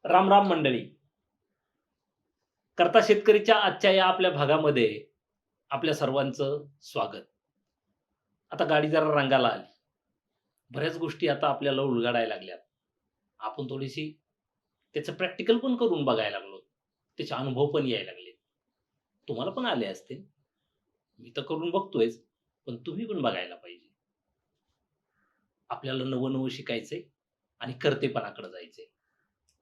राम राम मंडळी. करता शेतकरीच्या आजच्या या आपल्या भागामध्ये आपल्या सर्वांचं स्वागत. आता गाडी जरा रंगाला आली. बऱ्याच गोष्टी आता आपल्याला उलगडायला लागल्यात. आपण थोडीशी त्याचं प्रॅक्टिकल पण करून बघायला लागलो. त्याचे अनुभव पण यायला लागले. तुम्हाला पण आले असतील. मी तर करून बघतोयच, पण तुम्ही पण बघायला पाहिजे. आपल्याला नवं-नवं शिकायचंय आणि कर्तेपणाकडे जायचंय.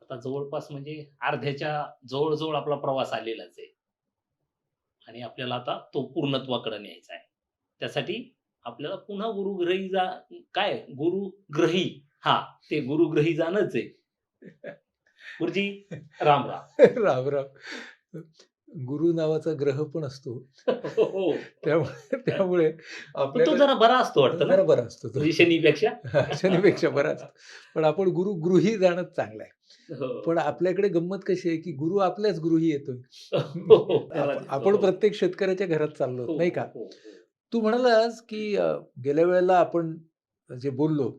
आता जवळपास म्हणजे अर्ध्याच्या जवळ-जवळ आपला प्रवास आलेलाच आहे. आणि आपल्याला आता तो पूर्णत्वाकडे न्यायचा आहे. त्यासाठी आपल्याला पुन्हा गुरुग्रही काय गुरुग्रही हां, ते गुरुग्रही जाणंच आहे. गुरुजी राम, राम. राम, राम. गुरु नावाचा ग्रह पण असतो. हो, हो. त्यामुळे पण तो आपल्याला जरा बरा असतो वाटतं ना? जरा बरा असतो तो. म्हणजे शनीपेक्षा? शनीपेक्षा बरा असतो. पण आपण गुरु गृही जाणंच चांगलं आहे. हो. पण आपल्याकडे गंमत कशी आहे, की गुरु आपल्याच गृही येतोय. हो, हो. खरंच येतो. आपण हो. प्रत्येक शेतकऱ्याच्या घरात चाललो हो, नाही हो, का? हो, हो. तू म्हणालास, की गेल्या वेळेला आपण जे बोललो,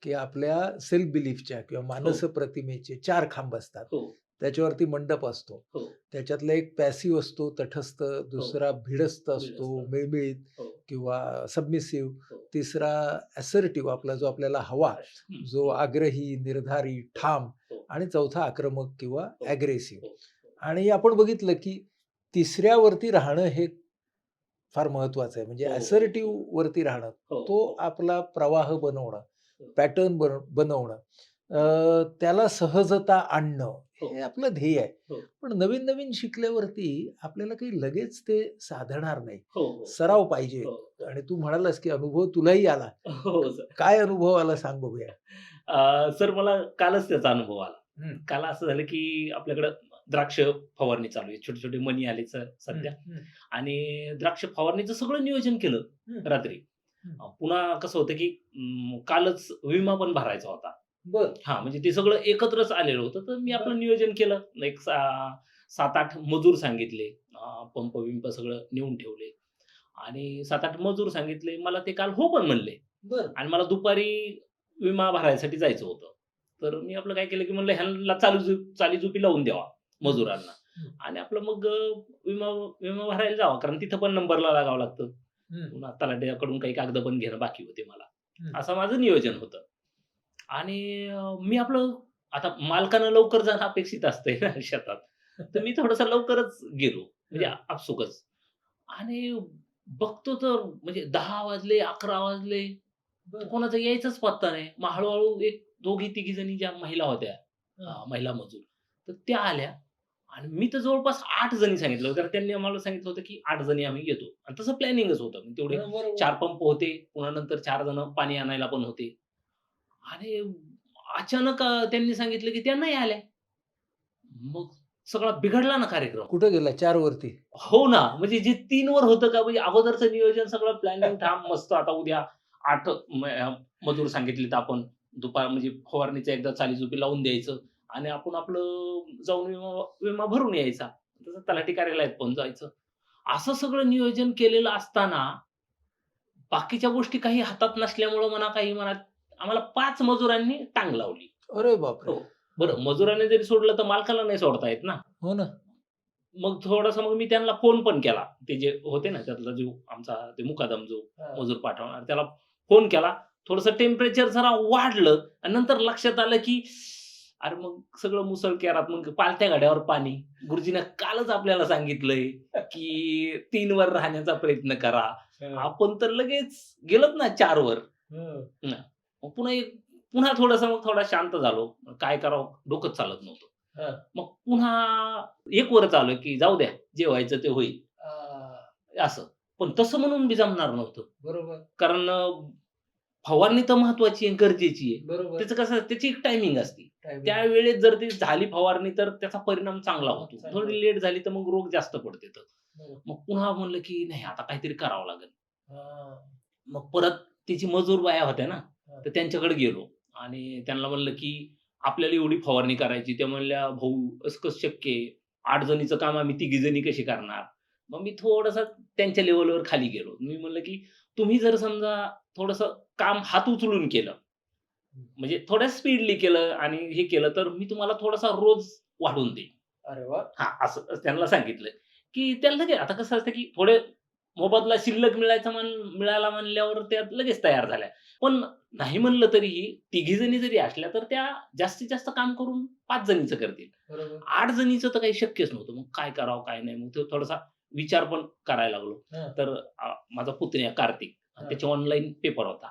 की आपल्या सेल्फ बिलीफच्या किंवा हो, मानस प्रतिमेचे 4 खांब असतात. हो, त्याच्यावरती मंडप असतो. हो, त्याच्यातला एक पॅसिव्ह असतो, तटस्थ, हो. दुसरा भिडस्त बीड असतो, असतं. मिळमिळीत हो, किंवा सबमिसिव्ह, हो. तिसरा असर्टिव्ह आपला जो आपल्याला हवा, हं, जो हं. आग्रही, निर्धारी, हो, ठाम हो, आणि चौथा आक्रमक किंवा हो, अग्रेसिव्ह. हो, हो, आणि आपण बघितलं, की तिसऱ्यावरती राहणं हे फार महत्वाचं आहे. म्हणजे हो, हो, हो, असर्टिव्ह वरती राहणं, हो, तो हो, आपला प्रवाह बनवणं, हो, पॅटर्न बनवणं, त्याला सहजता आणणं, हो, हे आपलं ध्येय आहे. हो, पण नवीन-नवीन शिकल्यावरती आपल्याला काही लगेच ते साधणार नाही. हो, हो, सराव पाहिजे. हो, हो. आणि तू म्हणालास, की अनुभव तुलाही आला. हो, सर. काय अनुभव आला सांग बघूया? सर मला कालच त्याचा अनुभव आला. हं, काल असं झालं, की आपल्याकडं द्राक्ष फवारणी चालू आहे. छोटे-छोटे मणी आले सर हं, सध्या हं, आणि द्राक्ष फवारणीचं सगळं नियोजन केलं हं, रात्री. हं. पुन्हा कसं होतं, की कालच विमा पण भरायचा होता. बरं, हां, म्हणजे ते सगळं एकत्रच आलेलं होतं. तर मी बरं. आपलं नियोजन केलं. एक 7-8 मजूर सांगितले. पंप-बिंप सगळं नेऊन ठेवले आणि 7-8 मजूर सांगितले. मला ते काल हो पण म्हणले. बरं. आणि मला दुपारी विमा भरायसाठी जायचं होतं. तर मी आपलं काय केलं, की म्हणलं ह्यांना चालीजुपी लावून द्यावा हं, मजुरांना हं, आणि आपलं मग विमा विमा भरायला जावं. कारण तिथं पण नंबरला लागावं लागतं. हं, पुन्हा तलाठ्याकडून काही कागद पण घेणं बाकी होते मला. हं. असं माझं नियोजन होतं. आणि मी आपलं आता मालकानं लवकर जाणं अपेक्षित असतंय ना शेतात. तर मी थोडंसं लवकरच गेलो. म्हणजे हं. आपसुकच. आणि बघतो तर म्हणजे 10 वाजले, 11 वाजले. बरं. कोणाचा यायचाच पत्ता नाही. मग हळू-हळू एक दोघी-तिघी जणी ज्या महिला होत्या, हं. महिला मजूर, तर त्या आल्या आणि मी तर जवळपास 8 जणी सांगितलं होतं. कारण त्यांनी आम्हाला सांगितलं होतं, की 8 जणी आम्ही येतो आणि तसं प्लॅनिंगच होतं. म्हणजे तेवढे हं, बरोबर. 4 पंप होते. पुन्हा नंतर 4 जण पाणी आणायला पण होते आणि अचानक त्यांनी सांगितलं, की त्या नाही आल्या. मग सगळा बिघडला ना कार्यक्रम. कुठे गेला 4 वरती? हो ना, म्हणजे जे 3 वर होतं का म्हणजे अगोदरचं नियोजन सगळं प्लॅनिंग ठाम मस्त आता उद्या 8 मजूर सांगितलेत आपण म्हणजे फवारणीचं एकदा चालीजुपी लावून द्यायचं आणि आपण आपलं जाऊन विमा विमा भरून यायचा. तसं तलाठी कार्यालयात पण जायचं. असं सगळं नियोजन केलेलं असताना बाकीच्या गोष्टी काही हातात नसल्यामुळं म्हणा, काही म्हणा, आम्हाला 5 मजुरांनी टांग लावली. अरे बापरे! हो. हं. बरं मजुरांनी जरी सोडलं तर मालकाला नाही सोडता येत ना. हो ना. मग थोडासा मग मी त्यांना फोन पण केला. ते जे होते ना त्यातला जो आमचा ते मुकादम जो हां. मजूर पाठवणार त्याला फोन केला. थोडंसं टेम्परेचर जरा वाढलं आणि नंतर लक्षात आलं, की अरे मग सगळं मुसळकेरात मग पालत्या घड्यावर पाणी. गुरुजींना कालच आपल्याला सांगितलंय, की 3 वर राहण्याचा प्रयत्न करा. हं, आपण तर लगेच गेलोत ना 4 वर. हं. हं. मग पुन्हा थोडंसं मग थोडा शांत झालो. काय करावं डोकंच चालत नव्हतं. हां. मग पुन्हा एक वरच आलो, की जाऊ द्या, जे व्हायचं ते होईल, असं. पण तसं म्हणून बी जमणार नव्हतं. बरोबर, कारण फवारणी तर महत्त्वाची आहे, गरजेची आहे. बरोबर. त्याचं कसं त्याची एक टायमिंग असते. टायमिंग त्यावेळेत जर ती झाली फवारणी, तर त्याचा परिणाम चांगला होतो. चांगलं. थोडी लेट झाली, तर मग रोग जास्त पडतात. बरोबर. मग पुन्हा म्हणलं, की नाही आता काहीतरी करावं लागेल. हां, मग परत तिची मजूर बाया होत्या ना, हां. तर त्यांच्याकडे गेलो आणि त्यांना म्हणलं, की आपल्याला एवढी फवारणी करायची. त्या म्हणल्या, "भाऊ असं कसं शक्य आहे? 8 जणीचं काम आम्ही तिघी जणी कशी करणार?" मग मी थोडंसं त्यांच्या लेव्हलवर खाली गेलो. मी म्हणलं, की तुम्ही जर समजा थोडंसं काम हात उचलून केलं, म्हणजे थोड्या स्पीडली केलं आणि हे केलं तर मी तुम्हाला थोडासा रोज वाढवून देईन. अरे वाह! हां, असं त्यांना सांगितलं, की त्याला लगेच आता कसं असतं, की थोडे मोबदला शिल्लक मिळाला म्हणल्यावर त्या लगेच तयार झाल्या. पण नाही म्हणलं तरीही तिघी जणी जरी असल्या, तर त्या जास्तीत जास्त काम करून 5 जणीचं करतील. बरोबर. 8 जणीचं तर काही शक्यच नव्हतं. मग काय करावं, काय नाही. मग तो थोडासा विचार पण करायला लागलो. हां, तर माझा पुतण्या कार्तिक हां. त्याचा ऑनलाईन पेपर होता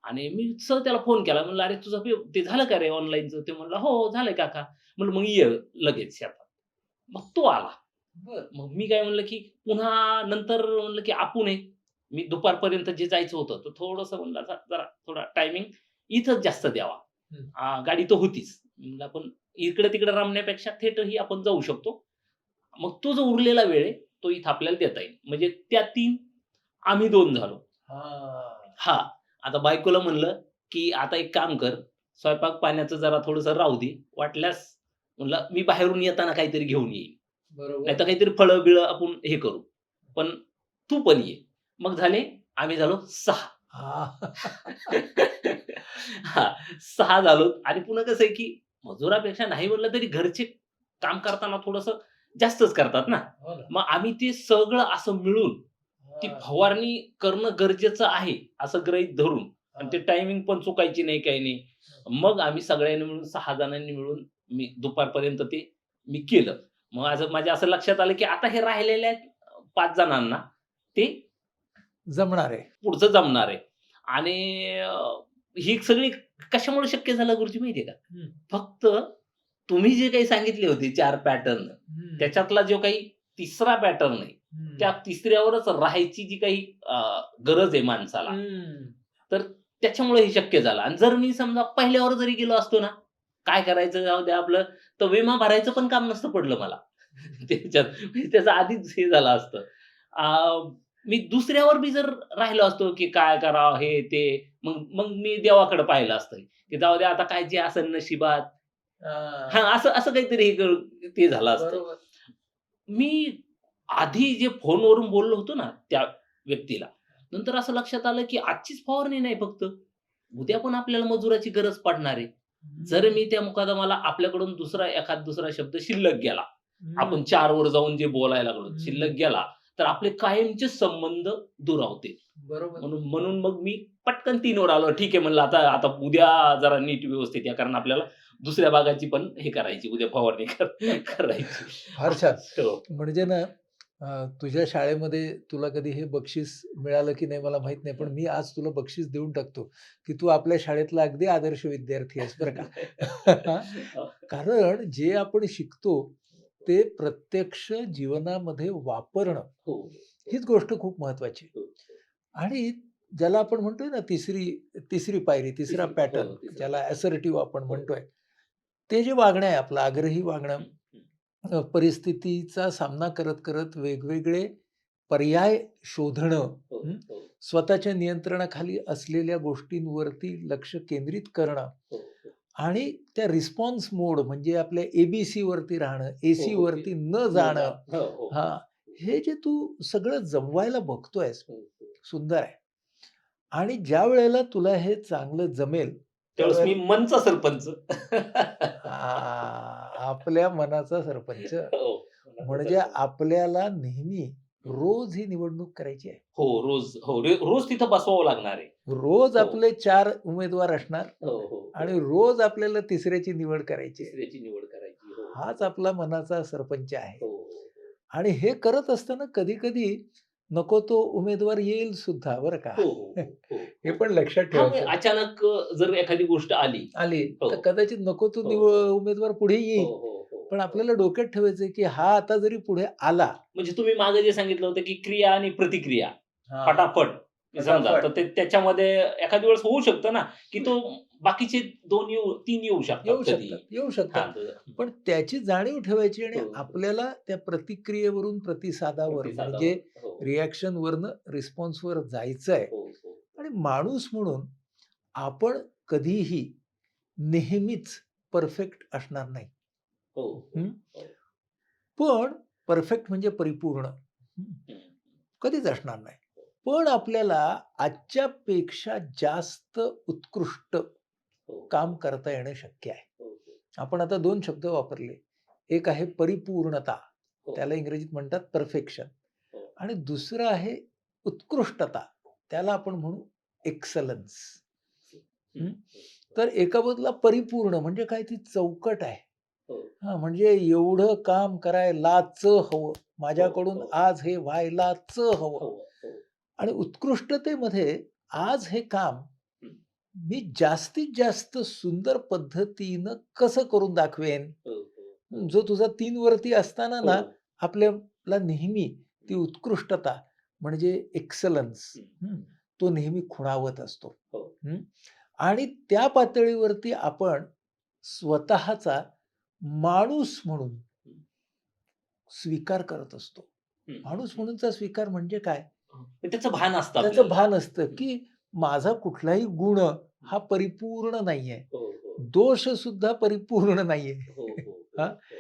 आणि मी सहज त्याला फोन केला. म्हणलं, "अरे तुझा ते झालं का रे ऑनलाईनचं?" ते म्हणला, "हो, झालंय काका." म्हणलं, "मग ये लगेच शेतात." मग तो आला. बरं. मग मी काय म्हणलं, की पुन्हा नंतर म्हणलं, की आपण आहे. मी दुपारपर्यंत जे जायचं होतं, तर थोडंसं म्हणलं आता जरा थोडा टायमिंग इथंच जास्त द्यावा. हं. गाडी तर होतीच. म्हणलं आपण इकडे-तिकडे रमण्यापेक्षा थिएटरही आपण जाऊ शकतो. मग तो जो उरलेला वेळ आहे, तो इथं आपल्याला देता येईल. म्हणजे त्या 3 आम्ही 2 झालो. हां. हां. आता बायकोला म्हणलं, की "आता एक काम कर, स्वयंपाक पाण्याचं जरा थोडंसं राहू दे. वाटल्यास म्हणलं मी बाहेरून येताना काहीतरी घेऊन येईन. बरोबर. नाहीतर काहीतरी फळं-बिळं आपण हे करू. पण तू पण ये." मग आम्ही झालो 6. हां. हां, 6 झालो आणि पुन्हा कसं आहे, की मजुरापेक्षा नाही म्हणलं तरी घरचे काम करताना थोडंसं जास्तच करतात ना. हो ना. मग आम्ही ते सगळं असं मिळून ती हां, फवारणी करणं गरजेचं आहे, असं गृहीत धरून आणि ते हां. टायमिंग पण चुकायची नाही, काही नाही. मग आम्ही सगळ्यांनी मिळून 6 जणांनी मिळून मी दुपारपर्यंत ते मी केलं. मग माझ्या असं लक्षात आलं, की आता हे राहिलेल्या 5 जणांना ते जमणार आहे. पुढचं जमणार आहे. आणि ही सगळी कशामुळे शक्य झालं गुरुजी माहिती आहे का? हं, फक्त तुम्ही जे काही सांगितले होते 4 पॅटर्न, हं, त्याच्यातला जो काही तिसरा पॅटर्न आहे, हं. त्या तिसऱ्यावरच राहायची जी काही गरज आहे माणसाला, हं. तर त्याच्यामुळे हे शक्य झालं. आणि जर मी समजा पहिल्यावर जरी गेलो असतो ना, काय करायचं जाऊ द्या आपलं, तर विमा भरायचं पण काम नसतं पडलं मला. त्याच्यात म्हणजे त्याचं आधीच हे झालं असतं. मी दुसऱ्यावर बी जर राहिलो असतो, की काय करावं हे ते, मग मग मी देवाकडे पाहिलं असतं, की जाऊ द्या आता काय जे असेल नशिबात. हां. हां, असं असं काहीतरी हे ते झालं असतं. बरोबर. मी आधी जे फोनवरून बोललो होतो ना त्या व्यक्तीला, नंतर असं लक्षात आलं, की आजचीच फवारणी नाही फक्त, उद्या पण आपल्याला मजुराची गरज पडणार आहे. जर हं, मी त्या मुकादमाला आपल्याकडून दुसरा शब्द शिल्लक गेला, हं, आपण 4 वर जाऊन जे बोलायला लागलो, हं. शिल्लक गेला, तर आपले कायमचे संबंध दुरावतील. बरोबर. म्हणून म्हणून मग मी पटकन 3 वर आलो. ठीक आहे म्हणलं आता आता उद्या जरा नीट व्यवस्थित या, कारण आपल्याला दुसऱ्या भागाची पण हे करायची, उद्या फवारणी करायची. फार छान. हो. म्हणजे ना तुझ्या शाळेमध्ये तुला कधी हे बक्षीस मिळालं की नाही मला माहीत नाही. पण मी आज तुला बक्षीस देऊन टाकतो, की तू आपल्या शाळेतला अगदी आदर्श विद्यार्थी आहेस बरं का. कारण जे आपण शिकतो ते प्रत्यक्ष जीवनामध्ये वापरणं, हो. हीच गोष्ट खूप महत्त्वाची आहे. हो. आणि ज्याला आपण म्हणतोय ना तिसरी तिसरी पायरी, तिसरा तिसरी हो, पॅटर्न तिसरं ज्याला पॅटर्न. असर्टिव्ह आपण हो. म्हणतोय, ते जे वागणं आहे आपलं आग्रही वागणं, हं, हं. परिस्थितीचा सामना करत वेगवेगळे पर्याय शोधणं, हो, हं, हो, स्वतःच्या नियंत्रणाखाली असलेल्या गोष्टींवरती लक्ष केंद्रित करणं हो, हो. आणि त्या रिस्पॉन्स मोड म्हणजे आपल्या ए-बी-सीवरती राहणं, हो, हो. ते ए-सीवरती न न जा जाणं. हो, हो. हां, हे जे तू सगळं जमवायला बघतोयस, हो, हो. सुंदर आहे. आणि ज्यावेळेला तुला हे चांगलं जमेल, त्यावेळेस मी त्यावेळेला मनचा सरपंच. आपल्या मनाचा सरपंच. हो, मनाचा म्हणजे सरपंच. आपल्याला नेहमी हं. रोज ही निवडणूक करायची आहे. हो, रोज हो, रोज तिथं बसवावं लागणार आहे. रोज हो. आपले 4 उमेदवार असणार हो, हो, हो. आणि रोज आपल्याला तिसऱ्याची निवड करायची आहे. तिसऱ्याची निवड करायची. हो, हाच हो. आपला मनाचा सरपंच आहे. हो, हो, हो. आणि हे करत असताना कधी-कधी नको तो उमेदवार येईल सुद्धा बरं का. हो, हो, हो, हो, हे हो. पण लक्षात हां, म्हणजे ठेवायचं. अचानक जर एखादी गोष्ट आली. आली हो, तर कदाचित नको तो हो, हो. उमेदवार पुढे हो, येईल. हो, हो, पण हो. आपल्याला डोक्यात ठेवायचं की हा आता जरी पुढे आला म्हणजे तुम्ही मागे जे सांगितलं होतं, की क्रिया आणि प्रतिक्रिया हां, फटाफट समजा, तर फटाफट ते त्याच्यामध्ये एखाद्या वेळेस होऊ शकतं ना, की तो बाकीचे 2 येऊ शकतात येऊ कधीही. शकतात, येऊ शकतात. हां, तर पण त्याची जाणीव ठेवायची आणि हो, हो. आपल्याला त्या प्रतिक्रियेवरून प्रतिसादावर म्हणजे प्रतिसादावर. हो, रिएक्शनवरनं रिस्पॉन्सवर जायचंय. हो, हो, आणि माणूस म्हणून आपण कधीही नेहमीच परफेक्ट असणार नाही. हो, हो, हं. हो. पण परफेक्ट म्हणजे परिपूर्ण. हं. हं. कधीच असणार नाही. पण आपल्याला आजच्यापेक्षा जास्त उत्कृष्ट काम करता येणं शक्य आहे. हो, हो, आपण आता 2 शब्द वापरले. एक आहे परिपूर्णता, हो, त्याला इंग्रजीत म्हणतात परफेक्शन, हो. आणि दुसरं आहे उत्कृष्टता, त्याला आपण म्हणू एक्सलन्स. हं, हं. तर एका बाजूला परिपूर्ण म्हणजे काय, ती चौकट आहे. हो, म्हणजे एवढं काम करायलाच हवं. माझ्याकडून हो. आज हे व्हायलाच हवं. हो, हो. आणि उत्कृष्टतेमध्ये आज हे काम हं. मी जास्तीत जास्त सुंदर पद्धतीनं कसं करून दाखवेन? हो, हो. जो तुझा 3 वरती असताना ना, हो. आपल्याला नेहमी ती उत्कृष्टता म्हणजे एक्सलन्स हं. तो नेहमी खुणावत असतो. हो. हं. आणि त्या पातळीवरती आपण स्वतःचा माणूस म्हणून स्वीकार करत असतो. हं, माणूस हं. म्हणूनचा स्वीकार म्हणजे काय? त्याचं भान असतं त्याचं आपल्याला. भान असतं, हं. की माझा कुठलाही गुण हा परिपूर्ण नाहीये. हो, हो. दोष सुद्धा परिपूर्ण नाहीये. हो, हो, हो, हां, हो.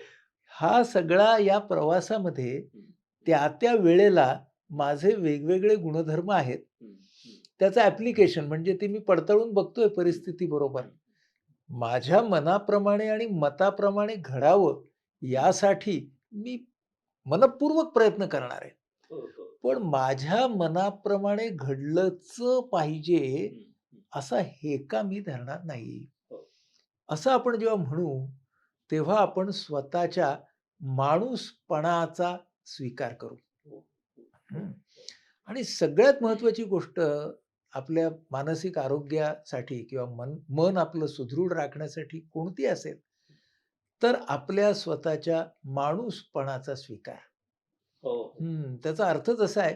हा सगळा या प्रवासामध्ये हं, त्या वेळेला माझे वेगवेगळे गुणधर्म आहेत. हं, हं. त्याचं ॲप्लिकेशन म्हणजे ते मी पडताळून बघतोय परिस्थितीबरोबर. माझ्या मनाप्रमाणे आणि मताप्रमाणे घडावं यासाठी मी मनःपूर्वक प्रयत्न करणार आहे. हो, हो. पण माझ्या मनाप्रमाणे घडलंच पाहिजे हं, हं. असा हेका मी धरणार नाही. हो. असं आपण जेव्हा म्हणू, तेव्हा आपण स्वतःच्या माणूसपणाचा स्वीकार करू. हो, हो, हो, हं. हो. आणि सगळ्यात महत्त्वाची गोष्ट आपल्या मानसिक आरोग्यासाठी किंवा मन मन आपलं सुदृढ राखण्यासाठी कोणती असेल, तर आपल्या स्वतःच्या माणूसपणाचा स्वीकार. हो, हो. त्याचा अर्थच असा आहे,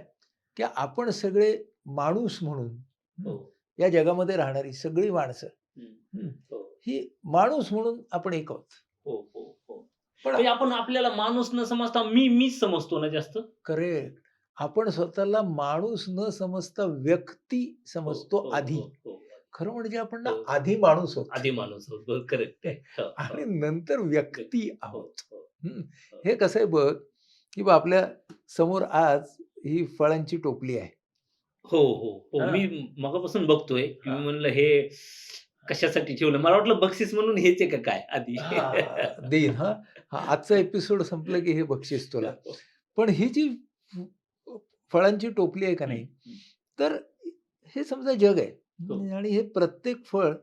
की आपण सगळे माणूस म्हणून हो. या जगामध्ये राहणारी सगळी माणसं हं. हं, हो. ही माणूस म्हणून आपण एक आहोत. हो, हो, हो. पण म्हणजे आपण आपल्याला माणूस न समजता मीच समजतो ना जास्त. करेक्ट. आपण स्वतःला माणूस न समजता व्यक्ती हो, समजतो हो, आधी. हो, हो. खरं म्हणजे आपण ना हो. आधी माणूस आहोत आधी माणूस आहोत. करेक्ट आहे. हो, हो. आणि नंतर व्यक्ती हो, आहोत. हो, हं. हो. हे कसं आहे बघ, की बा आपल्या समोर आज ही फळांची टोपली आहे. हो, हो, हो. हां. मी मगापासून बघतोय, की मी हां. म्हणलं हे कशासाठी ठेवलं? मला वाटलं बक्षीस म्हणून हेच आहे का काय आधी? देईन हां. आजचा एपिसोड संपलं की हे बक्षीस तुला. पण ही जी फ फळांची टोपली आहे का हं, नाही, हं. तर हे समजा जग हो. आहे आणि हे प्रत्येक फळ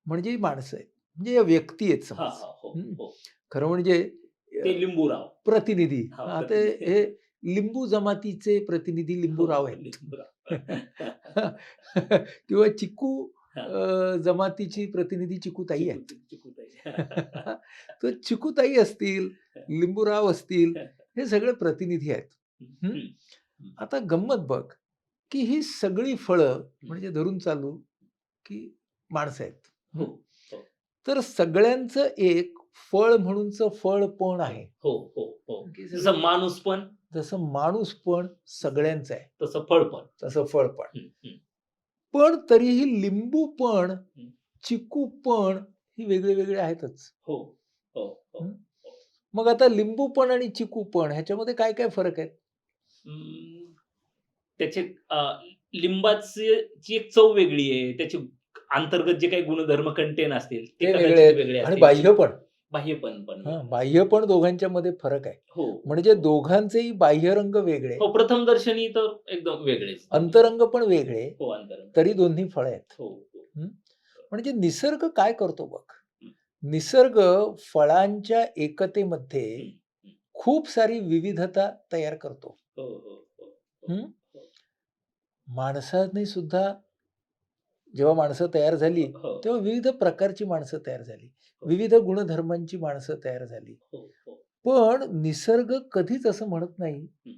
म्हणजे ही माणसं आहेत. म्हणजे या व्यक्ती आहेत हां, समज. हां. हो, हं. हो. खरं म्हणजे ते लिंबूराव. प्रतिनिधी. हां, हां, ते प्रतिनिधी. हे लिंबू जमातीचे प्रतिनिधी हो, लिंबूराव हो. आहेत. लिंबूराव. किंवा चिकू हां. जमातीची प्रतिनिधी चिकूताई आहेत. चिकूताई. तर चिकूताई असतील, लिंबूराव असतील, हे सगळे प्रतिनिधी आहेत. हं, हं. हं, हं. आता गंमत बघ, की ही सगळी फळं हं. म्हणजे धरून चालू, की माणसं आहेत. हो, हं. हो. तर सगळ्यांचं एक फळ म्हणूनचं फळपण आहे. हो, हो, हो. की जसं माणूस पण, जसं माणूस पण सगळ्यांचं आहे, तसं फळ पण. तसं फळ पण. हं, हं, पण तरीही लिंबू पण, हं. चिकू पण ही वेगळे-वेगळे आहेतच. हो, हो, हो, हं. हो. मग आता लिंबू पण आणि चिकू पण ह्याच्यामध्ये काय-काय फरक आहेत? अं, त्याचे लिंबाची ची एक चव वेगळी आहे. त्याची अंतर्गत जे काही गुणधर्म कंटेन असतील, ते ते वेगळे कदाचित आहेत वेगळे आणि असतील. बाह्य पण. बाह्यपण पण हां, वेगळं. बाह्य पण दोघांच्यामध्ये फरक आहे. हो, म्हणजे हो. दोघांचेही बाह्यरंग वेगळे, हो, प्रथमदर्शनी तर एकदम वेगळेच दोन्ही. अंतरंग पण वेगळे, हो, अंतरंग. तरी दोन्ही फळं आहेत. हो, हो. हं. म्हणजे निसर्ग काय करतो बघ. हं, निसर्ग फळांच्या एकतेमध्ये हं, हं. खूप सारी विविधता तयार करतो. हो, हो, हो, हो, हं. हो. माणसाने सुद्धा जेव्हा माणसं तयार झाली, हो, तेव्हा विविध प्रकारची माणसं तयार झाली. हो, विविध गुणधर्मांची माणसं तयार झाली. हो, हो. पण निसर्ग कधीच असं म्हणत नाही, हं.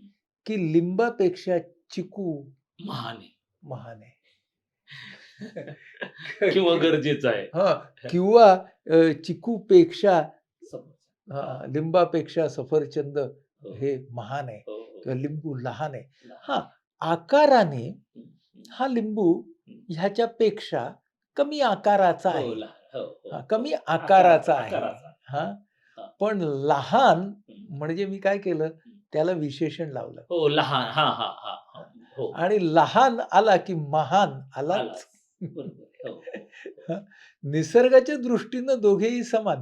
की लिंबापेक्षा चिकू महान आहे. महान आहे. किंवा गरजेचं आहे. हां, किंवा चिकूपेक्षा समज. लिंबापेक्षा सफरचंद हो, हे महान आहे हो, हो. किंवा लिंबू लहान आहे. लहान हां, आहे. आकाराने हं, हं, हा लिंबू हं. ह्याच्यापेक्षा कमी आकाराचा हो, आहे. हो, हो, हो. कमी आकाराचा आहे. आकाराचा. हां, हां. पण लहान हं, म्हणजे मी काय केलं, हं. त्याला विशेषण लावलं. हो, लहान. हां, हां, हां, हां. हो. आणि लहान आला की महान आलाच. आलाच. बरोबर. हो, हां, निसर्गाच्या दृष्टीनं दोघेही समान.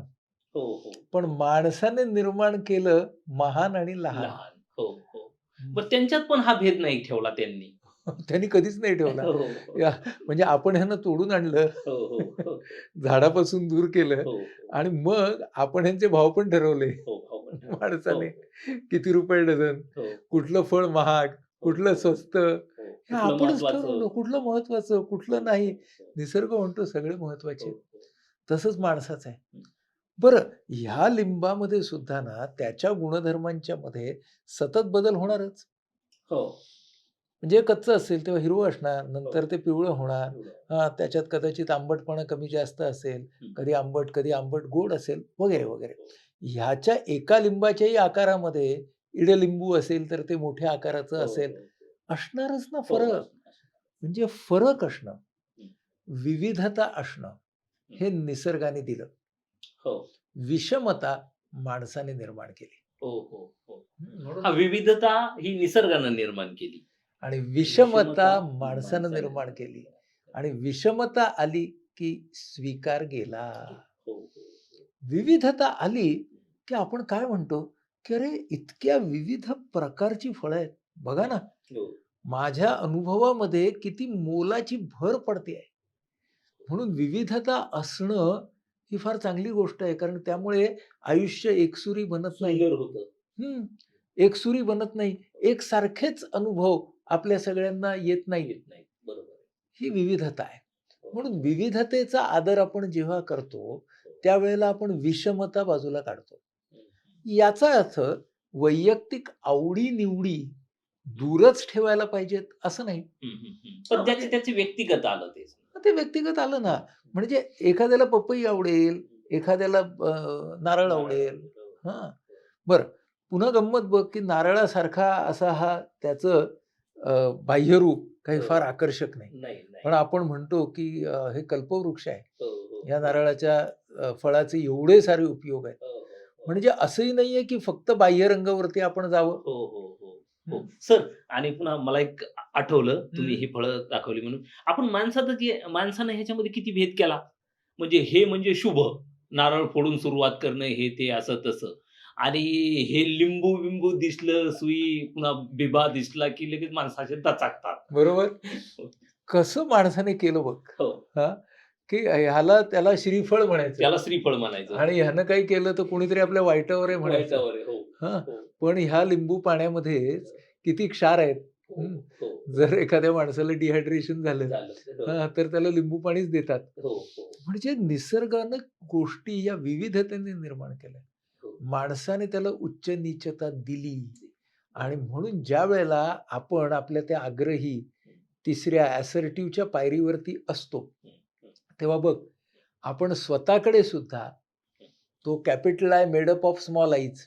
हो, हो. पण माणसाने निर्माण केलं महान आणि लहान. लहान. हो, हो. हं. पण त्यांच्यात पण हा भेद नाही ठेवला त्यांनी. त्यांनी कधीच नाही ठेवला. हो, हो. या म्हणजे आपण ह्यांना तोडून आणलं, हो, हो, हो, झाडापासून दूर केलं हो, हो. आणि मग आपण ह्यांचे भाव पण ठरवले. हो, भाव पण ठरवला. हो, माणसाने किती रुपये डझन, हो, कुठलं फळ महाग, हो, कुठलं हो, स्वस्त, हो. हे कुठलं आपणच महत्वाचं. ठरवलं. कुठलं महत्वाचं, कुठलं नाही. हो, निसर्ग म्हणतो सगळे हो, महत्वाचे. हो. तसंच माणसाचं आहे. हं. बरं, ह्या लिंबामध्ये सुद्धा ना त्याच्या गुणधर्मांच्या मध्ये सतत बदल होणारच. हो, म्हणजे कच्चं असेल तेव्हा हिरवं असणार, हो. नंतर ते पिवळं होणार. एवढं. हां, त्याच्यात कदाचित आंबटपणा कमी जास्त असेल, हं. कधी आंबट गोड असेल वगैरे, वगैरे. हो, ह्याच्या एका लिंबाच्याही आकारामध्ये इडलिंबू असेल तर ते मोठ्या आकाराचं हो, असेल. हो. असणारच ना हो, फरक. असणार. म्हणजे फरक असणं, हं, विविधता असणं हं. हे निसर्गाने दिलं. हो, विषमता माणसाने निर्माण केली. हो, हो, हो. म्हणून हां, विविधता ही निसर्गानं निर्माण केली. आणि विषमता विषमता ही माणसानं माणसाने निर्माण निर्माण केली. केली. आणि विषमता आली की स्वीकार गेला. हो, हो, हो. विविधता आली की आपण काय म्हणतो, की अरे इतक्या विविध प्रकारची फळं आहेत. बघा हं. ना, हो, माझ्या अनुभवामध्ये किती मोलाची भर पडते आहे. म्हणून विविधता असणं ही फार चांगली गोष्ट आहे. कारण त्यामुळे आयुष्य एकसुरी बनत नाही. सुंदर होतं. हं, एकसुरी बनत नाही. एकसारखेच अनुभव आपल्या सगळ्यांना येत नाहीत. येत नाही. बरोबर आहे. ही विविधता आहे. हो, म्हणून हो, विविधतेचा आदर आपण जेव्हा करतो, त्यावेळेला आपण विषमता बाजूला काढतो. हं, याचा अर्थ वैयक्तिक आवडी-निवडी दूरच ठेवायला पाहिजेत असं नाही. हं, हं, हं. पण म्हणजे ज्याचे त्याचे व्यक्तिगत आलं ते. ते व्यक्तिगत आलं ना. म्हणजे एखाद्याला पपई आवडेल, एखाद्याला नारळ नारळ आवडेल. वगैरे. हो, हां. हो. बरं, पुन्हा गंमत बघ, की नारळासारखा असा हा त्याचं बाह्यरूप काही हो. फार आकर्षक नाही. नाही, नाही. पण आपण म्हणतो, की हे कल्पवृक्ष आहे. हो, हो, या हो. नारळाच्या फळाचे एवढे सारे उपयोग आहेत. हो, हो, हो. म्हणजे असंही नाहीये, की फक्त बाह्य रंगावरती आपण जावं. हो, हो, हो. हो. हं, सर आणि पुन्हा मला एक आठवलं तुम्ही हं. ही फळं दाखवली म्हणून. आपण माणसानं ह्याच्यामध्ये किती भेद केला. म्हणजे हे म्हणजे शुभ. नारळ फोडून सुरुवात करणं हे ते असं तसं. आणि हे लिंबू-बिंबू दिसलं, सुई पुन्हा बिबा दिसला, की लगेच माणसाचे दचाकतात. बरोबर? कसं माणसाने केलं बघ. हो. हां, की ह्याला त्याला श्रीफळ म्हणायचं त्याला श्रीफळ म्हणायचं. आणि ह्यानं काही केलं तर कोणीतरी आपल्या वाईटावर आहे म्हणायचं. वाईटावर आहे. हो, हां, हो, पण ह्या लिंबू पाण्यामध्येच किती क्षार आहेत. हो, हं. हो. जर एखाद्या माणसाला डिहायड्रेशन झालं झालं. हो, तर त्याला लिंबू पाणीच देतात. हो, हो, म्हणजे निसर्गानं गोष्टी या विविधतेने निर्माण केल्या. हो. माणसाने त्याला उच्च-नीचता दिली हो. आणि म्हणून ज्यावेळेला आपण आपल्या त्या आग्रही तिसऱ्या असर्टिव्हच्या पायरीवरती असतो, हं, हं, तेव्हा बघ आपण स्वतःकडे सुद्धा हं. तो capital I made up of small eyes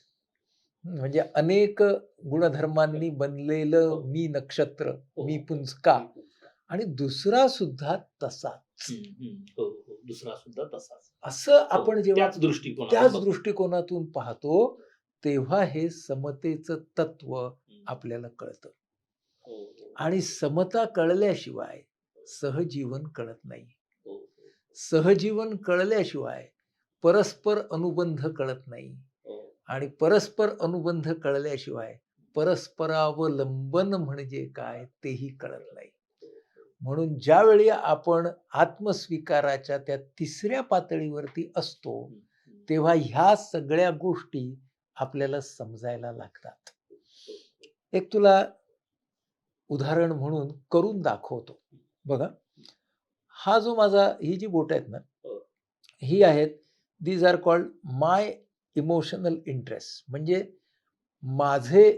म्हणजे अनेक गुणधर्मांनी बनलेलं हो, मी नक्षत्र, हो, मी हो. पुंजका मी पुंजका. आणि दुसरा सुद्धा तसाच. हं, हं. हो, हो. दुसरा सुद्धा तसाच. असं हो, आपण जेव्हा त्याच दृष्टिकोनातून त्याच बघतो. दृष्टिकोनातून पाहतो, तेव्हा हे समतेचं तत्व हं. आपल्याला कळतं. हो, हो, आणि समता कळल्याशिवाय सहजीवन कळत नाही. हो, हो, सहजीवन कळल्याशिवाय परस्पर अनुबंध कळत नाही. हो. आणि परस्पर अनुबंध कळल्याशिवाय परस्परावलंबन म्हणजे काय तेही कळत नाही. हो, हो. म्हणून ज्यावेळी आपण आत्मस्वीकाराच्या त्या तिसऱ्या पातळीवरती असतो, हं, हं. तेव्हा ह्या सगळ्या गोष्टी आपल्याला समजायला लागतात. हो, हो. एक तुला उदाहरण म्हणून करून दाखवतो. बघा, हा जो माझा ही जी बोटं आहेत ना, हो, ही आहेत these are called my emotional interest म्हणजे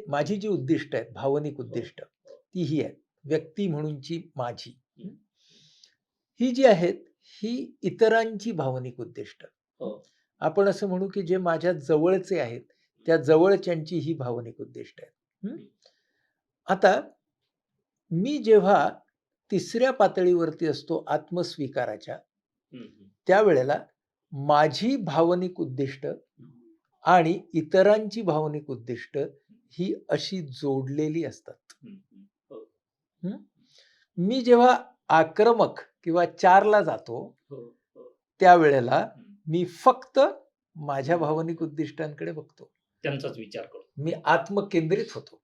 माझी जी उद्दिष्ट आहेत, भावनिक हो, उद्दिष्ट, हो. ती ही आहेत. व्यक्ती म्हणूनची माझी. हं, ही जी आहेत, ही इतरांची भावनिक उद्दिष्ट. हो. आपण असं म्हणू, की जे माझ्या जवळचे आहेत, त्या जवळच्यांची ही भावनिक उद्दिष्ट आहेत. हं. हं, आता मी जेव्हा तिसऱ्या पातळीवरती असतो आत्मस्वीकाराच्या, हं, हं, त्यावेळेला माझी भावनिक उद्दिष्ट हं, आणि इतरांची भावनिक उद्दिष्ट ही अशी जोडलेली असतात. हं, हं. हो, हं. मी जेव्हा आक्रमक किंवा 4ला जातो, हो, हो. त्यावेळेला हं. मी फक्त माझ्या भावनिक उद्दिष्टांकडे बघतो. त्यांचाच विचार करतो. मी आत्मकेंद्रित होतो.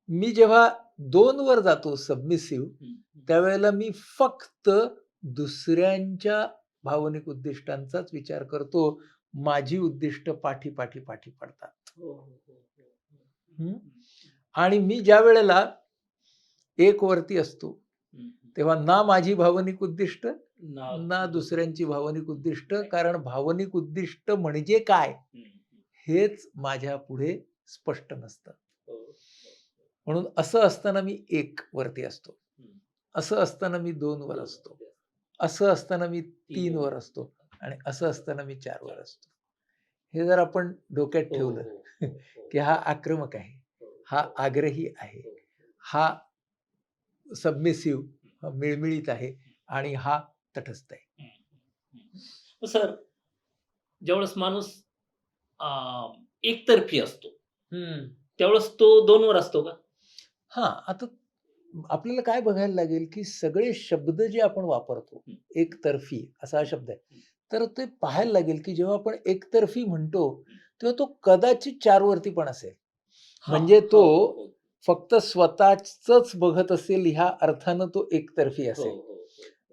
मी जेव्हा 2वर जातो सबमिसिव्ह, हं, हं. त्यावेळेला मी फक्त दुसऱ्यांच्या भावनिक उद्दिष्टांचाच विचार करतो. माझी उद्दिष्ट पाठी पडतात. हो, हो, हो, हो, हो. हं. हं, आणि मी ज्यावेळेला 1 वरती असतो, हं, हं. तेव्हा ना माझी भावनिक उद्दिष्ट, ना ना दुसऱ्यांची भावनिक उद्दिष्ट. नाही. कारण भावनिक उद्दिष्ट म्हणजे काय, हं, हं. हेच माझ्यापुढे स्पष्ट नसतं. हो, हो, म्हणून असं असताना मी 1 वरती असतो. हं. असं असताना मी 2 वर असतो. असं असताना मी 3 वर असतो आणि असं असताना मी 4 वर असतो. हे जर आपण डोक्यात हो, ठेवलं, हो, हो, हो. की हा आक्रमक आहे, हो, हा हो, आग्रही आहे, हो, हा सबमिसिव्ह, हा मिळमिळीत आहे आणि हा तटस्थ आहे. हं, हं. मग सर, ज्यावेळेस माणूस अ, एकतर्फी असतो, त्यावेळेस तो 2 वर असतो का? हां, आता आपल्याला काय बघायला लागेल, की सगळे शब्द जे आपण वापरतो, हं, एकतर्फी असा हा हं, शब्द आहे. हं. तर ते पाहायला लागेल, की जेव्हा आपण एकतर्फी म्हणतो, हं. तेव्हा तो कदाचित 4 वरती पण असेल. हां. म्हणजे हो, तो हो, हो. फक्त स्वतःचंच बघत असेल ह्या अर्थानं तो एकतर्फी हो, असेल. हो, हो.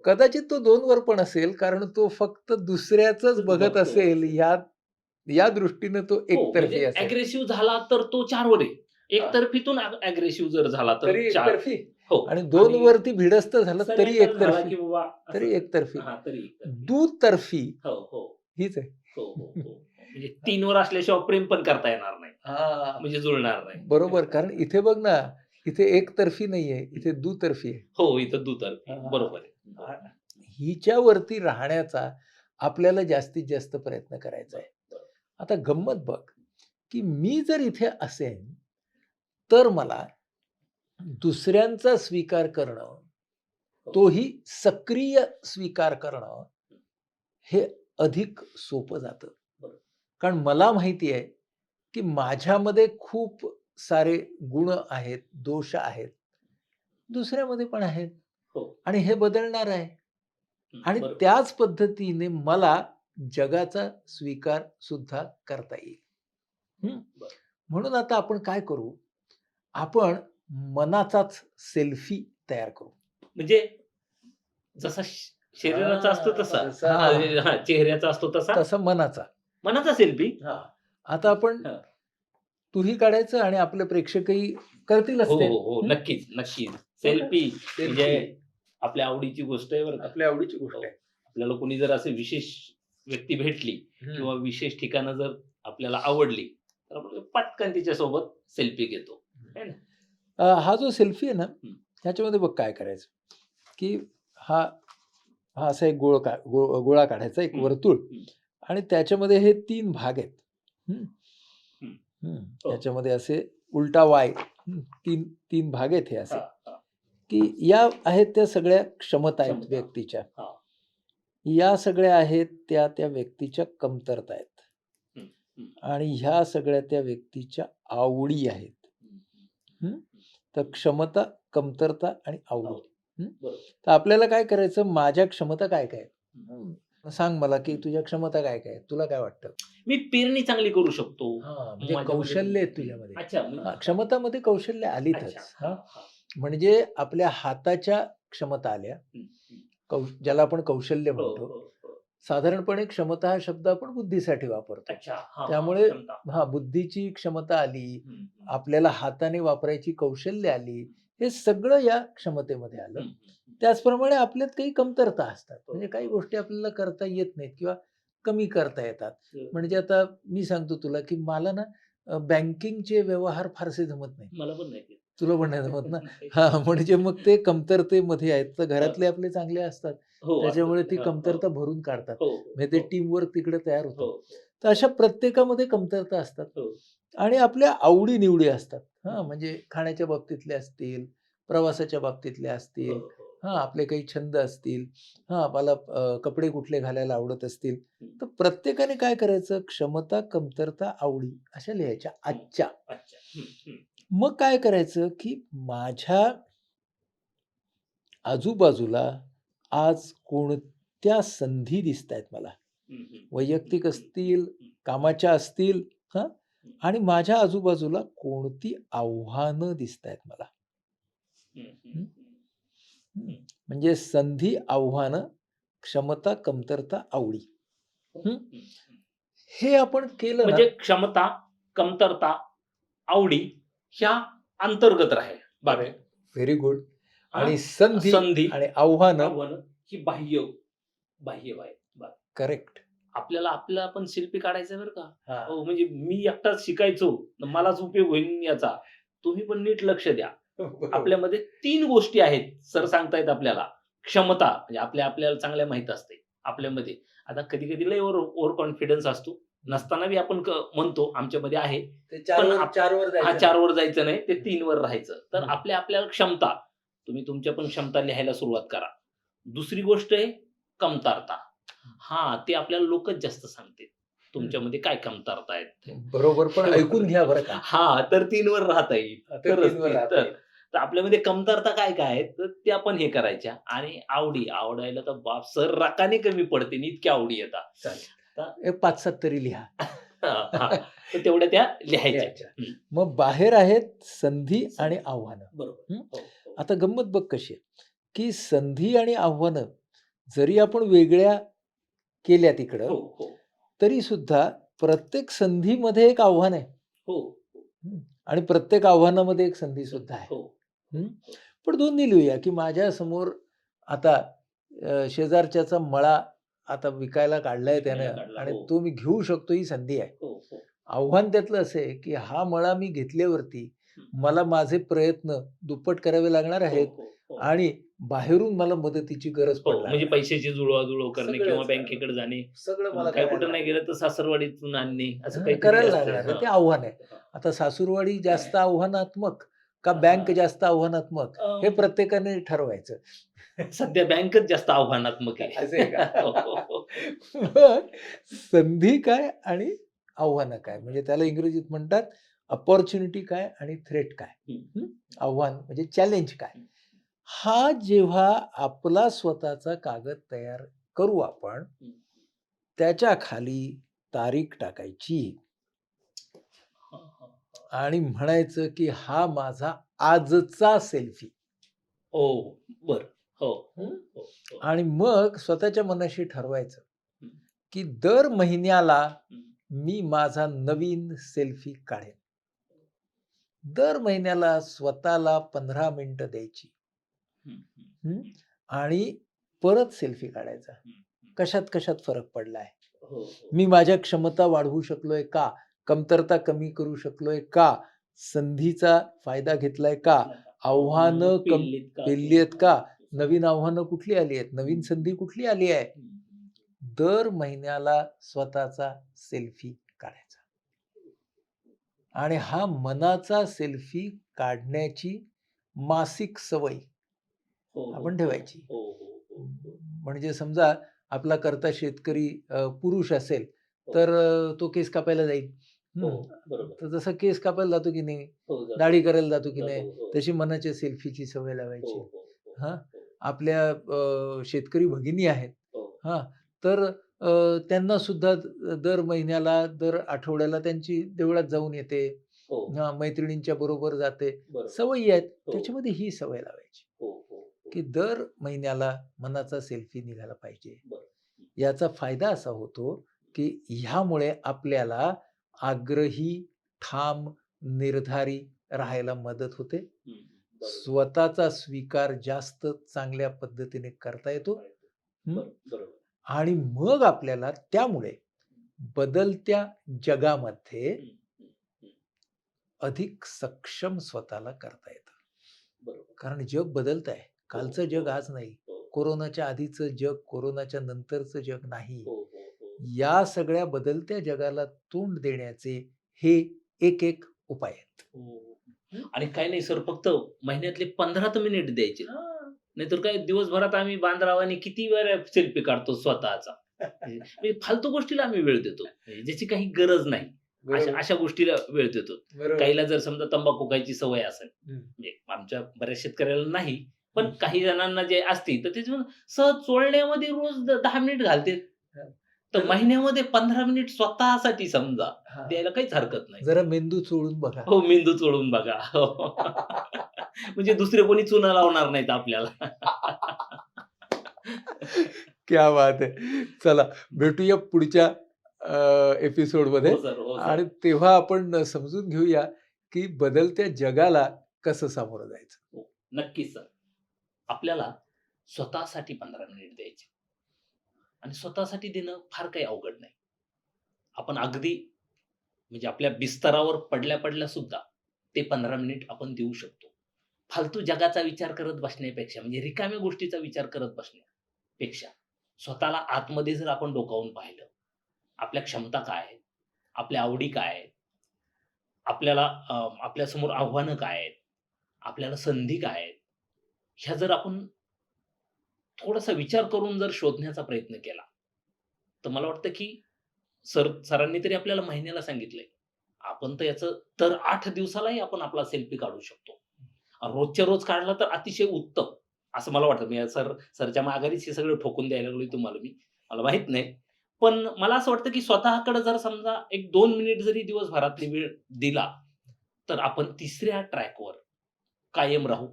कदाचित तो 2 वर पण असेल, कारण तो फक्त दुसऱ्याचंच तोच बघत बघतो असेल असेल. या या दृष्टीनं तो हो, म्हणजे एकतर्फी असेल. अग्रेसिव्ह झाला तर तो 4 वर आहे. हां, एकतर्फीतून अग्रेसिव्ह जर झाला तर तरी 4. एकतर्फी हो. आणि 2 आणि वरती भिडस्त झालं तरी सरेंडर झाला एकतर्फी, की बाबा तरी असं एकतर्फी. हां, तरी एकतर्फी. दुतर्फी हो, हो. हीच आहे. हो, हो, हो. म्हणजे 3 वर असल्याशिवाय प्रेम पण करता येणार नाही. हां, म्हणजे जुळणार नाही. बरोबर. कारण इथे बघ ना, इथे एकतर्फी नाहीये, इथे दुतर्फी आहे. हो, इथं दुतर्फी. हां. बरोबर आहे. आ बरोबर. हिच्यावरती राहण्याचा आपल्याला जास्तीत जास्त प्रयत्न करायचा आहे. बरं, बरं. आता गंमत बघ, की मी जर इथे असेन, तर मला दुसऱ्यांचा स्वीकार करणं, हो. तोही सक्रिय स्वीकार करणं, हे अधिक सोपं जातं. बरोबर. कारण मला माहिती आहे, की माझ्यामध्ये खूप सारे गुण आहेत, दोष आहेत. दुसऱ्यामध्ये पण आहेत हो. आणि हे बदलणार आहे. हं, आणि बरोबर. त्याच पद्धतीने मला जगाचा स्वीकार सुद्धा करता येईल. हं. बरं. म्हणून आता आपण काय करू? आपण मनाचाच सेल्फी तयार करू. म्हणजे जसा शरीराचा असतो तसा. तसा हां, चेहऱ्याचा असतो तसा तसा मनाचा. मनाचा सेल्फी. हां. आता आपण हां. तूही काढायचं आणि आपले प्रेक्षकही हो, करतीलच ते. हो, हो. हं. नक्कीच, नक्कीच. हो का? सेल्फी म्हणजे सेल्फी आपल्या आवडीची गोष्ट आहे बरं का. आपल्या आवडीची हो. गोष्ट आहे. आपल्याला कोणी जर असे विशेष व्यक्ती भेटली हं. किंवा विशेष ठिकाणं जर आपल्याला आवडली, तर आपण पटकन तिच्यासोबत सेल्फी घेतो. आहे ना? हा जो सेल्फी आहे ना, हं. ह्याच्यामध्ये बघ काय करायचं, की हा हा असा एक गोळा काढायचा, एक हं, वर्तुळ हं, आणि त्याच्यामध्ये हे 3 भाग आहेत. हं, हं. हं. हो. याच्यामध्ये असे उलटा वाय 3 भाग आहेत हे असे, हां, हां. की या आहेत त्या सगळ्या क्षमता आहेत क्षमता. व्यक्तीच्या. हां. या सगळ्या आहेत त्या व्यक्तीच्या कमतरता आहेत हं, हं, आणि ह्या सगळ्या त्या व्यक्तीच्या आवडी आहेत. हं, हं. हं. तर क्षमता, कमतरता आणि आवडी. आवड. हं. बरोबर. तर आपल्याला काय करायचं, माझ्या क्षमता काय-काय आहेत? हं, सांग मला, की हं. तुझ्या क्षमता काय-काय आहेत? तुला काय वाटतं? मी पेरणी चांगली करू शकतो. म्हणजे माझ्यामध्ये कौशल्य आहेत तुझ्यामध्ये. अच्छा. म्हणजे क्षमतामध्ये कौशल्य अच्छा. आलीतच. हां, हां. म्हणजे आपल्या हाताच्या क्षमता आल्या. हं, हं. ज्याला आपण कौशल्य हो, म्हणतो. हो, हो. साधारणपणे क्षमता हा शब्द आपण बुद्धीसाठी वापरतो. अच्छा. हां, हां. त्यामुळे क्षमता. बुद्धीची क्षमता आली, हं, हं. आपल्याला हाताने वापरायची कौशल्य आली. हे सगळं या क्षमतेमध्ये आलं. हं, हं. त्याचप्रमाणे आपल्यात काही कमतरता असतात. हो, म्हणजे काही हो. गोष्टी आपल्याला करता येत नाहीत किंवा कमी करता येतात. हं. म्हणजे आता मी सांगतो तुला, की मला ना बँकिंगचे व्यवहार फारसे जमत नाहीत. मला पण नाही येत. तुला पण नाही जमत ना? नाही. म्हणजे मग ते कमतरतेमध्ये आहेत. तर हां. घरातले आपले चांगले असतात. हो, त्याच्यामुळे असतं. ती हां, हो. कमतरता भरून काढतात. हो, हो, म्हणजे ते हो. टीमवर्क तिकडे तयार हो, होतं. हो. तर अशा प्रत्येकामध्ये कमतरता असतात हो. आणि आपल्या आवडी-निवडी असतात. हं. म्हणजे खाण्याच्या बाबतीतले असतील, प्रवासाच्या बाबतीतले हो, असतील, हो. आपले काही छंद असतील, मला कपडे कुठले घालायला आवडत असतील. हं, तर प्रत्येकाने काय करायचं, क्षमता, कमतरता, आवडी अशा लिहायच्या हं. आजच्या. अच्छा. हं, हं. मग काय करायचं, की माझ्या आजूबाजूला आज कोणत्या संधी दिसतायत मला, वैयक्तिक असतील, कामाच्या असतील, हां, आणि माझ्या आजूबाजूला कोणती आव्हानं दिसतायत मला. हं, हं. म्हणजे संधी, आव्हानं, क्षमता, कमतरता, आवडी. हं. हे आपण केलं ना, म्हणजे क्षमता, कमतरता, आवडी ह्या अंतर्गत राहील. बाकी व्हेरी गुड. हां, आणि संधी संधी, आणि आव्हानं आव्हानं ही बाह्य बाह्य आहे. करेक्ट. आपल्याला आपला पण शिल्पी काढायचं बरं का. हो, म्हणजे मी एकटाच शिकायचो, मलाच उपयोग होईल याचा. तुम्ही पण नीट लक्ष द्या. आपल्यामध्ये 3 गोष्टी आहेत सर सांगतायत आपल्याला. क्षमता म्हणजे आपल्याला चांगल्या माहीत असते आपल्यामध्ये. आता कधी-कधी लय ओव्हर कॉन्फिडन्स असतो. नसताना बी आपण म्हणतो आमच्यामध्ये आहे. ते पण 4वर हा जायचं 4 वर जायचं नाही, ते 3 वर राहायचं. तर हं. आपल्याला क्षमता, तुम्ही तुमच्या पण क्षमता लिहायला सुरुवात करा. दुसरी गोष्ट आहे कमतरता. हां, ते आपल्याला लोकच जास्त सांगतील. तुमच्यामध्ये काय कमतरता आहेत ते. बरोबर, पण ऐकून घ्या बरं का. हां, तर 3 वर राहता येईल. तर तरच 3 वर ते. राहता तर येईल. तर आपल्यामध्ये कमतरता काय आहेत, तर त्या पण हे करायच्या आणि आवडायला तर बाप सर रकाने कमी पडते आणि इतक्या आवडी येतात. चालेल. 5-7 तरी लिहा. हां, तर तेवढ्या त्या लिहायच्या. लिहायच्या. मग बाहेर आहेत संधी आणि आव्हानं. बरोबर. हं. हो, हो. आता गंमत बघ कशी आहे, की संधी आणि आव्हानं जरी आपण वेगळ्या केल्या हो, तिकडं, हो. तरी सुद्धा प्रत्येक संधीमध्ये एक आव्हान आहे. हो, हं. आणि प्रत्येक आव्हानामध्ये एक संधी सुद्धा आहे. हो. हं. पण दोन्ही लिहूया, की माझ्यासमोर आता शेजारच्याचा मळा आता विकायला काढलाय विकायला त्यानं काढला, आणि हो. तो मी घेऊ शकतो ही संधी आहे. हो, हो. आव्हान त्यातलं असं आहे, की हा मळा मी घेतल्यावरती मला माझे प्रयत्न दुप्पट करावे लागणार आहेत हो, हो. आणि बाहेरून मला मदतीची गरज हो, पडणार म्हणजे आहे. पैशाची जुळवाजुळव करणे सगळंच किंवा करणार. बँकेकडे जाणे. सगळं मला काय करायला कुठं नाही लागणार. गेलं तर सासरवाडीतून आणणे असं हं, काहीतरी करायला असतं. लागणार आहे. ते हां. आव्हान आहे. आता सासूरवाडी जास्त आव्हानात्मक का हां. बँक जास्त आव्हानात्मक हे अं, प्रत्येकाने ठरवायचं. सध्या बँकच जास्त आव्हानात्मक आहे. असं आहे का? हो, हो, हो. मग संधी काय आणि आव्हानं काय? म्हणजे त्याला इंग्रजीत म्हणतात अपॉर्च्युनिटी काय आणि थ्रेट काय? हं. हं? आव्हान म्हणजे चॅलेंज काय? हा जेव्हा आपला स्वतःचा कागद तयार करू आपण, हं. त्याच्या खाली तारीख टाकायची हां, हां. आणि म्हणायचं, की हा माझा आजचा सेल्फी. हो, बरं. हो, हं? हो, हो. आणि मग स्वतःच्या मनाशी ठरवायचं, हं. की दर महिन्याला हं. मी माझा नवीन सेल्फी काढेन. दर महिन्याला स्वतःला 15 मिनिटं द्यायची. हं, हं? आणि परत सेल्फी काढायचा. हं. कशात फरक पडलाय? हो, हो. मी माझ्या क्षमता वाढवू शकलोय का? कमतरता कमी करू शकलोय का? संधीचा फायदा घेतलाय का? आव्हानं पेललीत का? पेलली आहेत का? नवीन आव्हानं कुठली आली आहेत? नवीन संधी कुठली आली आहे? हं, हं. दर महिन्याला स्वतःचा सेल्फी काढायचा. आणि हा मनाचा सेल्फी काढण्याची मासिक सवय हो, हो. आपण ठेवायची. हो, हो, हो, हो. म्हणजे समजा आपला कर्ता शेतकरी पुरुष असेल, हो. तर तो केस कापायला जाईल. हो, हं. बरोबर. तर जसं केस कापायला जातो की नाही, हो, जातो. दाढी करायला जातो की जातो. नाही, हो. तशी मनाच्या सेल्फीची सवय हो, लावायची. हो, हो, हां. हो. आपल्या शेतकरी भगिनी आहेत. हो. हां. तर त्यांना सुद्धा दर महिन्याला, दर आठवड्याला त्यांची देवळात जाऊन येते. हो. हां, मैत्रिणींच्या बरोबर जाते. बरोबर. सवयी आहेत. हो. त्याच्यामध्ये ही सवय लावायची, हो, हो, हो. की दर महिन्याला मनाचा सेल्फी निघाला पाहिजे. बरं. याचा फायदा असा होतो, की ह्यामुळे आपल्याला आग्रही, ठाम, निर्धारी राहायला मदत होते. हं, बरोबर. स्वतःचा स्वीकार जास्त चांगल्या पद्धतीने करता येतो. हं. बरोबर. आणि मग आपल्याला त्यामुळे बदलत्या जगामध्ये हं, हं, हं. अधिक सक्षम स्वतःला करता येतं. बरोबर. कारण जग बदलत आहे. कालचं जग आज नाही. हो. कोरोनाच्या आधीचं जग, कोरोनाच्या नंतरचं जग नाही. हो, हो, हो. या सगळ्या बदलत्या जगाला तोंड देण्याचे हे एक उपाय आहेत. हो. आणि काही नाही सर फक्त महिन्यातले 15 तर मिनिट द्यायचे. नाहीतर काय दिवसभरात आम्ही बांधरावाने किती वेळा सेल्फी काढतो स्वतःचा. म्हणजे फालतू गोष्टीला आम्ही वेळ देतो. ज्याची काही गरज नाही. अशा गोष्टीला वेळ देतो. बरोबर. काहीला जर समजा तंबाखू खायची सवय असेल, हं. म्हणजे आमच्या बऱ्याच शेतकऱ्याला नाही, पण काही जणांना जे असते तर ते सहज चोळण्यामध्ये रोज 10 मिनिट घालते. हां. तर तर महिन्यामध्ये 15 मिनिट स्वतःसाठी समजा हां. द्यायला काहीच हरकत नाही. जरा मेंदू चोळून बघा. हो, मेंदू चोळून बघा. हो. म्हणजे दुसरे कोणी चुना लावणार नाहीत आपल्याला. क्या बात है! चला भेटूया पुढच्या एपिसोडमध्ये हो सर, हो आणि सर. तेव्हा आपण समजून घेऊया, की बदलत्या जगाला कसं सामोरं जायचं. हो, नक्कीच सर. आपल्याला स्वतःसाठी 15 मिनिट द्यायचे आणि स्वतःसाठी देणं फार काही अवघड नाही. आपण अगदी म्हणजे आपल्या बिस्तरावर पडल्या-पडल्या सुद्धा ते 15 मिनिट आपण देऊ शकतो. फालतू जगाचा विचार करत बसण्यापेक्षा म्हणजे रिकाम्या गोष्टीचा विचार करत बसण्यापेक्षा स्वतःला आतमध्ये जर आपण डोकावून पाहिलं, आपल्या क्षमता काय आहेत? आपल्या आवडी काय आहेत? आपल्याला आपल्यासमोर आव्हानं काय आहेत? आपल्याला संधी काय आहेत? ह्या जर आपण थोडासा विचार करून जर शोधण्याचा प्रयत्न केला, तर मला वाटतं की सरांनी तरी आपल्याला महिन्याला सांगितलंय. आपण तर याचं दर 8 दिवसालाही आपण आपला सेल्फी काढू शकतो. रोजच्या रोज काढला तर अतिशय उत्तम, असं मला वाटतं. मी सरच्या माघारीच हे सगळं ठोकून द्यायला लागलोय तुम्हाला मी. मला माहीत नाही. पण मला असं वाटतं की स्वतःकडे जर समजा एक 2 मिनिट जरी दिवसभरातली वेळ दिला, तर आपण तिसऱ्या ट्रॅकवर कायम राहू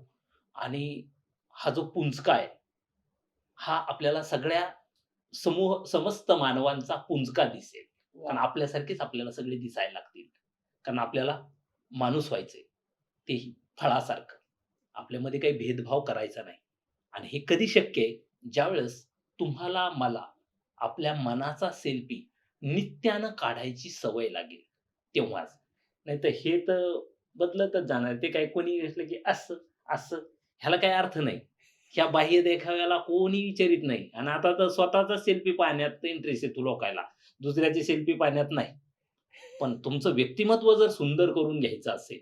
आणि हा जो पुंजका आहे, हा आपल्याला सगळ्या समस्त मानवांचा पुंजका दिसेल. कारण आपल्यासारखेच आपल्याला सगळे दिसायला लागतील. कारण आपल्याला माणूस व्हायचंय, तेही फळासारखं. आपल्यामध्ये काही भेदभाव करायचा नाही. आणि हे कधी शक्य आहे? ज्यावेळेस तुम्हाला, मला आपल्या मनाचा सेल्फी नित्यानं काढायची सवय लागेल, तेव्हाच. नाहीतर हे तर बदलतच जाणार. ते काही कोणी असलं की असं, असं ह्याला काही अर्थ नाही. ह्या बाह्य देखाव्याला कोणी विचारित नाही आणि आता तर स्वतःचा सेल्फी पाहण्यात इंटरेस्ट येतो लोकायला. दुसऱ्याची सेल्फी पाहण्यात नाही. पण तुमचं व्यक्तिमत्व जर सुंदर करून घ्यायचं असेल,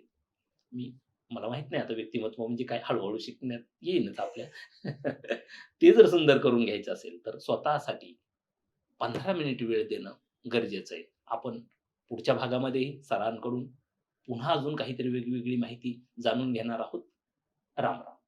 मी मला माहीत नाही आता व्यक्तिमत्व म्हणजे काय हळू शिकण्यात येईलच आपल्या. ते जर सुंदर करून घ्यायचं असेल, तर स्वतःसाठी 15 मिनिट वेळ देणं गरजेचं आहे. आपण पुढच्या भागामध्येही सरांकडून पुन्हा अजून काहीतरी वेगवेगळी माहिती जाणून घेणार आहोत. राम राम.